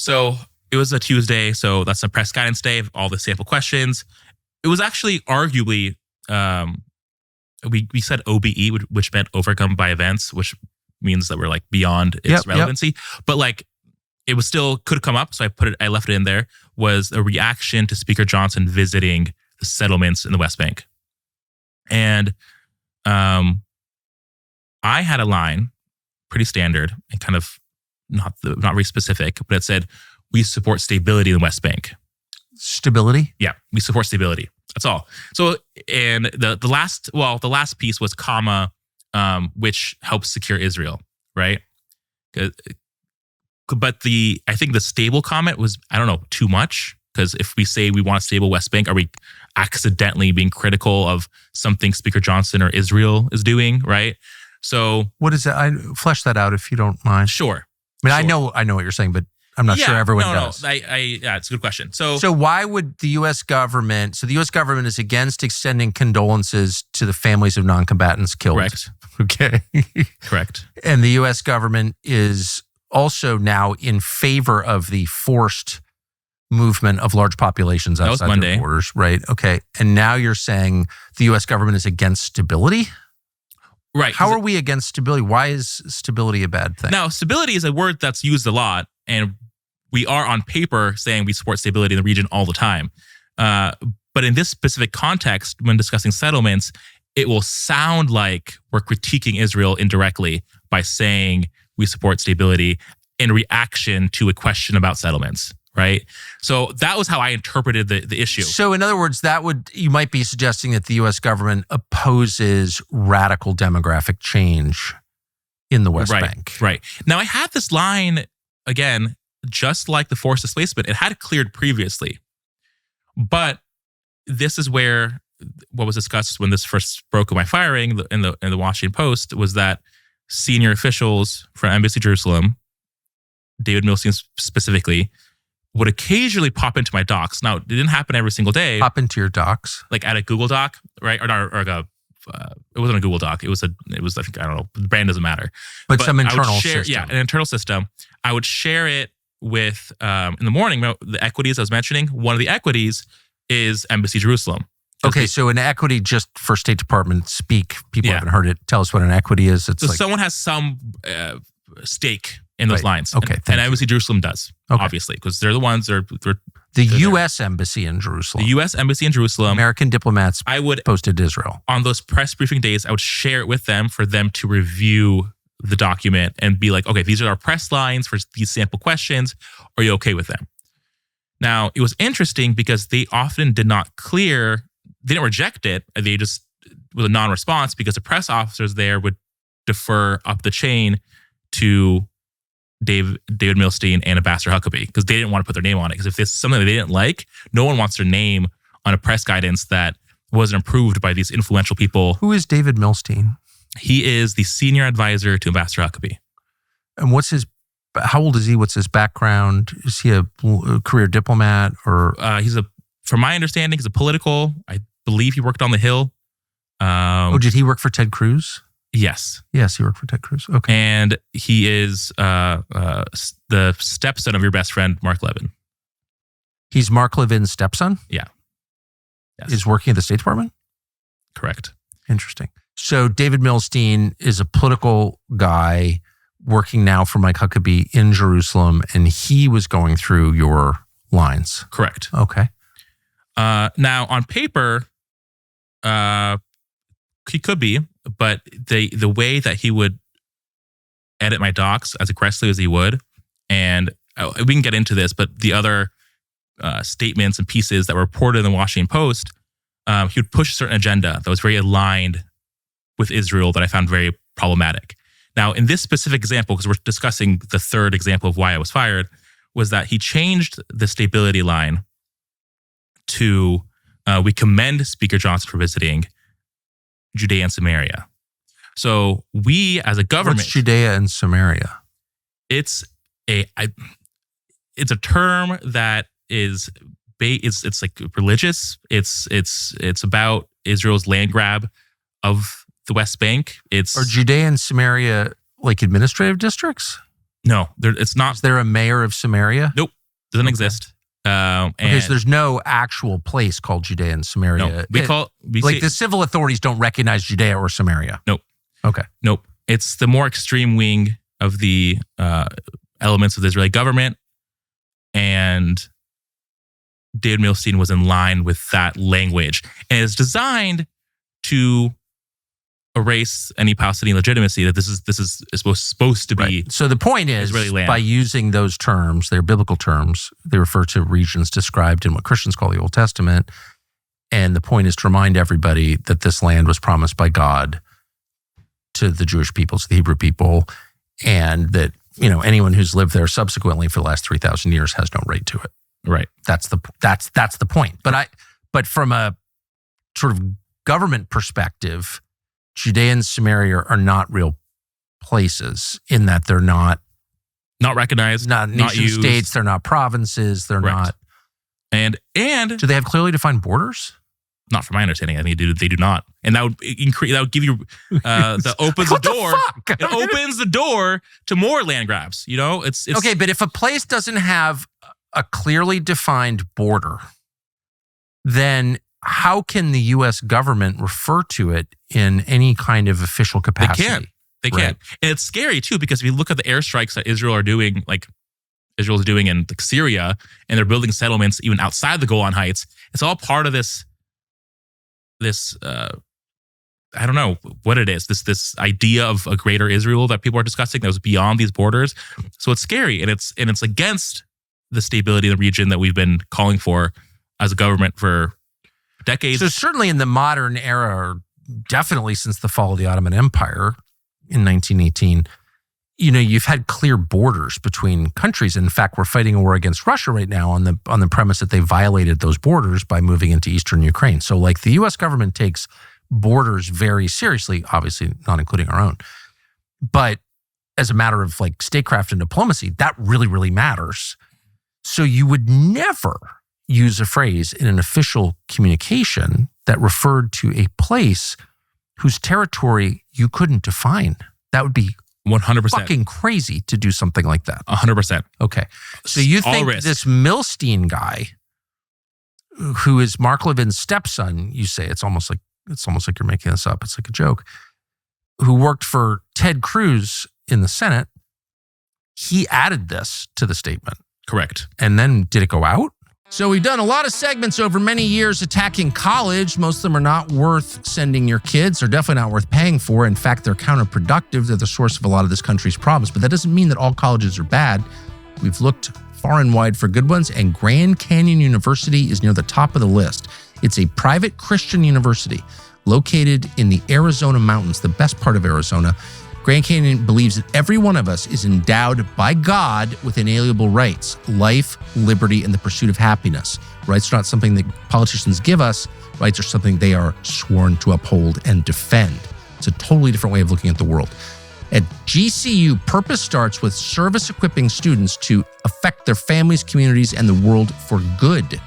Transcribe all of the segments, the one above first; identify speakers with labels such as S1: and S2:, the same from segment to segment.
S1: So it was a Tuesday, so that's a press guidance day of all the sample questions. It was actually arguably, we said OBE, which meant overcome by events, which means that we're like beyond its relevancy. But like, it was still could come up, so I left it in there. Was a reaction to Speaker Johnson visiting the settlements in the West Bank, and I had a line, pretty standard and kind of not very specific, but it said, "We support stability in the West Bank."
S2: Stability?
S1: Yeah, we support stability. That's all. So, and the last piece was comma, which helps secure Israel, right? But I think the stable comment was, I don't know, too much. Because if we say we want a stable West Bank, are we accidentally being critical of something Speaker Johnson or Israel is doing, right? So
S2: what is that? Flesh that out if you don't mind.
S1: Sure.
S2: I mean, sure. I know what you're saying, but I'm not sure everyone does.
S1: No, yeah, it's a good question.
S2: So why would the U.S. government? So the U.S. government is against extending condolences to the families of non-combatants killed.
S1: Correct.
S2: Okay.
S1: Correct.
S2: And the U.S. government is also now in favor of the forced movement of large populations outside their borders, right? Okay. And now you're saying the U.S. government is against stability?
S1: Right.
S2: How are we against stability? Why is stability a bad thing?
S1: Now, stability is a word that's used a lot, and we are on paper saying we support stability in the region all the time. But in this specific context, when discussing settlements, it will sound like we're critiquing Israel indirectly by saying we support stability in reaction to a question about settlements, right? So that was how I interpreted the issue.
S2: So in other words, you might be suggesting that the U.S. government opposes radical demographic change in the West Bank.
S1: Right. Now, I had this line, again, just like the forced displacement, it had cleared previously. But this is where what was discussed when this first broke in my firing in the Washington Post was that senior officials from Embassy Jerusalem, David Milstein specifically, would occasionally pop into my docs. Now, it didn't happen every single day.
S2: Pop into your docs?
S1: Like at a Google Doc, right? Or it wasn't a Google Doc. It was I think, I don't know, the brand doesn't matter.
S2: But some internal system.
S1: Yeah, an internal system. I would share it with, in the morning, the equities I was mentioning. One of the equities is Embassy Jerusalem.
S2: Okay, so an equity, just for State Department speak, people haven't heard it. Tell us what an equity is. It's
S1: so someone has some stake in those lines. Okay, and Embassy Jerusalem does, obviously, because they're the ones that are
S2: the U.S. Embassy in Jerusalem.
S1: The U.S. Embassy in Jerusalem.
S2: American diplomats posted to Israel.
S1: On those press briefing days, I would share it with them for them to review the document and be like, okay, these are our press lines for these sample questions. Are you okay with them? Now, it was interesting because they often did not clear, they didn't reject it. They just, with a non-response, because the press officers there would defer up the chain to David Milstein and Ambassador Huckabee, because they didn't want to put their name on it. Because if it's something that they didn't like, no one wants their name on a press guidance that wasn't approved by these influential people.
S2: Who is David Milstein?
S1: He is the senior advisor to Ambassador Huckabee.
S2: And how old is he? What's his background? Is he a career diplomat or?
S1: From my understanding, he's a political. I believe he worked on the Hill.
S2: Did he work for Ted Cruz?
S1: Yes.
S2: Yes, he worked for Ted Cruz. Okay.
S1: And he is the stepson of your best friend, Mark Levin.
S2: He's Mark Levin's stepson?
S1: Yeah. Yes.
S2: Is working at the State Department?
S1: Correct.
S2: Interesting. So David Milstein is a political guy working now for Mike Huckabee in Jerusalem, and he was going through your lines.
S1: Correct.
S2: Okay.
S1: Now, on paper, he could be, but the way that he would edit my docs as aggressively as he would, and we can get into this, but the other statements and pieces that were reported in the Washington Post, he would push a certain agenda that was very aligned with Israel that I found very problematic. Now, in this specific example, because we're discussing the third example of why I was fired, was that he changed the stability line to, we commend Speaker Johnson for visiting Judea and Samaria. So we, as a government,
S2: what's Judea and Samaria?
S1: It's a term that is it's like religious. It's about Israel's land grab of the West Bank.
S2: Are Judea and Samaria like administrative districts?
S1: No, it's not.
S2: Is there a mayor of Samaria?
S1: Nope, doesn't exist.
S2: Okay, so there's no actual place called Judea and Samaria.
S1: No,
S2: the civil authorities don't recognize Judea or Samaria.
S1: Nope.
S2: Okay.
S1: Nope. It's the more extreme wing of the elements of the Israeli government, and David Milstein was in line with that language, and it's designed to erase any Palestinian legitimacy that this is supposed to be.
S2: Right. So the point is,
S1: Israeli land.
S2: By using those terms, they're biblical terms. They refer to regions described in what Christians call the Old Testament, and the point is to remind everybody that this land was promised by God to the Jewish people, to the Hebrew people, and that anyone who's lived there subsequently for the last 3,000 years has no right to it.
S1: Right.
S2: That's the point. But from a sort of government perspective, Judea and Samaria are not real places in that they're not
S1: recognized,
S2: not nation states. They're not provinces. They're not.
S1: And
S2: do they have clearly defined borders?
S1: Not from my understanding. I think they do not, and that would increase. That would give you that opens the door. It opens the door to more land grabs. It's
S2: okay. But if a place doesn't have a clearly defined border, then how can the U.S. government refer to it in any kind of official capacity?
S1: They can't. And it's scary too, because if you look at the airstrikes that Israel's doing in Syria, and they're building settlements even outside the Golan Heights, it's all part of this I don't know what it is, this idea of a greater Israel that people are discussing that was beyond these borders. So it's scary, and it's against the stability of the region that we've been calling for as a government for decades.
S2: So certainly in the modern era, definitely since the fall of the Ottoman Empire in 1918, you've had clear borders between countries. In fact, we're fighting a war against Russia right now on the premise that they violated those borders by moving into eastern Ukraine. So the U.S. government takes borders very seriously, obviously not including our own. But as a matter of statecraft and diplomacy, that really, really matters. So you would never use a phrase in an official communication that referred to a place whose territory you couldn't define. That would be
S1: 100%
S2: fucking crazy to do something like that.
S1: 100%.
S2: Okay. So you think this Milstein guy, who is Mark Levin's stepson, you say it's almost like you're making this up. It's like a joke. Who worked for Ted Cruz in the Senate, he added this to the statement.
S1: Correct.
S2: And then did it go out? So we've done a lot of segments over many years attacking college. Most of them are not worth sending your kids. They're definitely not worth paying for. In fact, they're counterproductive. They're the source of a lot of this country's problems. But that doesn't mean that all colleges are bad. We've looked far and wide for good ones, and Grand Canyon University is near the top of the list. It's a private Christian university located in the Arizona mountains, the best part of Arizona. Grand Canyon believes that every one of us is endowed by God with inalienable rights: life, liberty, and the pursuit of happiness. Rights are not something that politicians give us. Rights are something they are sworn to uphold and defend. It's a totally different way of looking at the world. At GCU, purpose starts with service equipping students to affect their families, communities, and the world for good.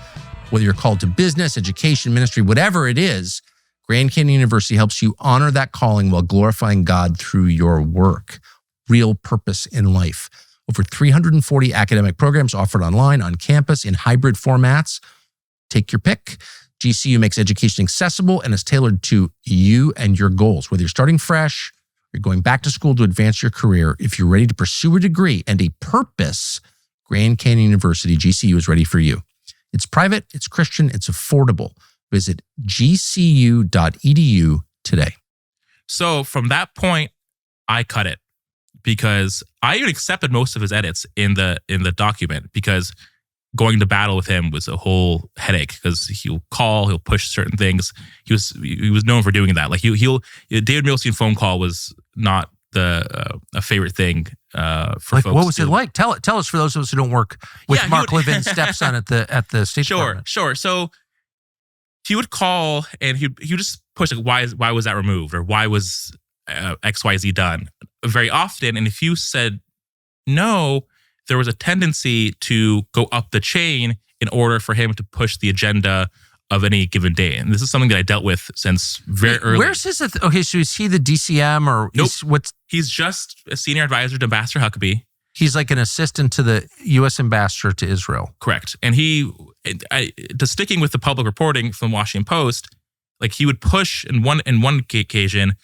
S2: Whether you're called to business, education, ministry, whatever it is, Grand Canyon University helps you honor that calling while glorifying God through your work. Real purpose in life. Over 340 academic programs offered online, on campus, in hybrid formats. Take your pick. GCU makes education accessible and is tailored to you and your goals. Whether you're starting fresh, you're going back to school to advance your career, if you're ready to pursue a degree and a purpose, Grand Canyon University, GCU, is ready for you. It's private, it's Christian, it's affordable. Visit gcu.edu today.
S1: So from that point, I cut it, because I even accepted most of his edits in the document, because going to battle with him was a whole headache, because he'll push certain things. He was known for doing that. David Milstein phone call was not a favorite thing for folks.
S2: What was it like? Tell us, for those of us who don't work with Mark Levin's stepson at the State Department.
S1: Sure. So he would call and he would just push why was that removed, or why was XYZ done very often. And if you said no, there was a tendency to go up the chain in order for him to push the agenda of any given day. And this is something that I dealt with since very early.
S2: Where's his, okay, so is he the DCM or?
S1: Nope. He's just a senior advisor to Ambassador Huckabee.
S2: He's like an assistant to the U.S. ambassador to Israel.
S1: Correct. And sticking with the public reporting from Washington Post, like he would push in one occasion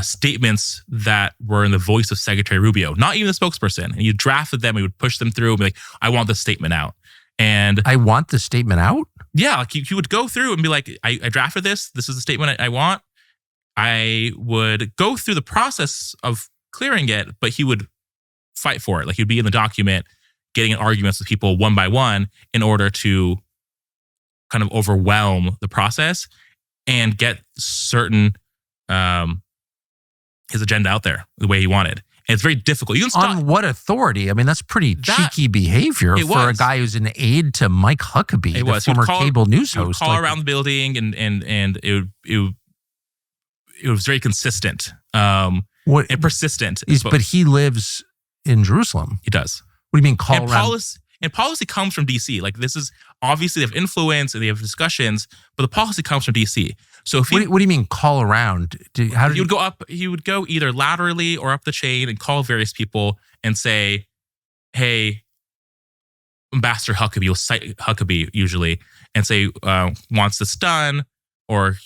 S1: statements that were in the voice of Secretary Rubio, not even the spokesperson. And he drafted them. He would push them through and be like, I want this statement out. And
S2: I want the statement out?
S1: Yeah. Like he would go through and be like, I drafted this. This is the statement I want. I would go through the process of clearing it, but he would fight for it. Like he'd be in the document, getting in arguments with people one by one in order to kind of overwhelm the process and get certain his agenda out there the way he wanted. And it's very difficult. You can stop.
S2: On what authority? I mean, that's pretty cheeky behavior for a guy who's an aide to Mike Huckabee, the former cable news host.
S1: He would call around the building, and it was very consistent and persistent.
S2: But he lives in Jerusalem.
S1: He does.
S2: What do you mean call around?
S1: And policy comes from DC. Like this is obviously they have influence and they have discussions, but the policy comes from DC. So if
S2: what do you mean call around?
S1: He would go up. He would go either laterally or up the chain and call various people and say, "Hey, Ambassador Huckabee," will cite Huckabee usually and say wants this done or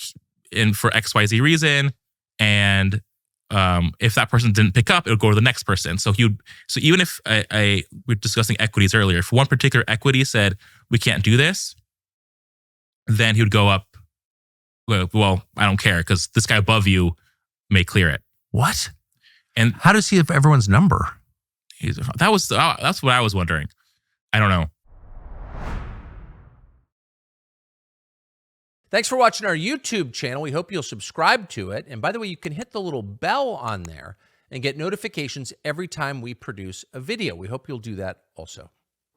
S1: for XYZ reason. And if that person didn't pick up, it would go to the next person. So even if we were discussing equities earlier, if one particular equity said we can't do this, then he would go up. Well, I don't care because this guy above may clear it.
S2: What?
S1: And
S2: how does he have everyone's number?
S1: That's what I was wondering. I don't know.
S3: Thanks for watching our YouTube channel. We hope you'll subscribe to it. And by the way, you can hit the little bell on there and get notifications every time we produce a video. We hope you'll do that also.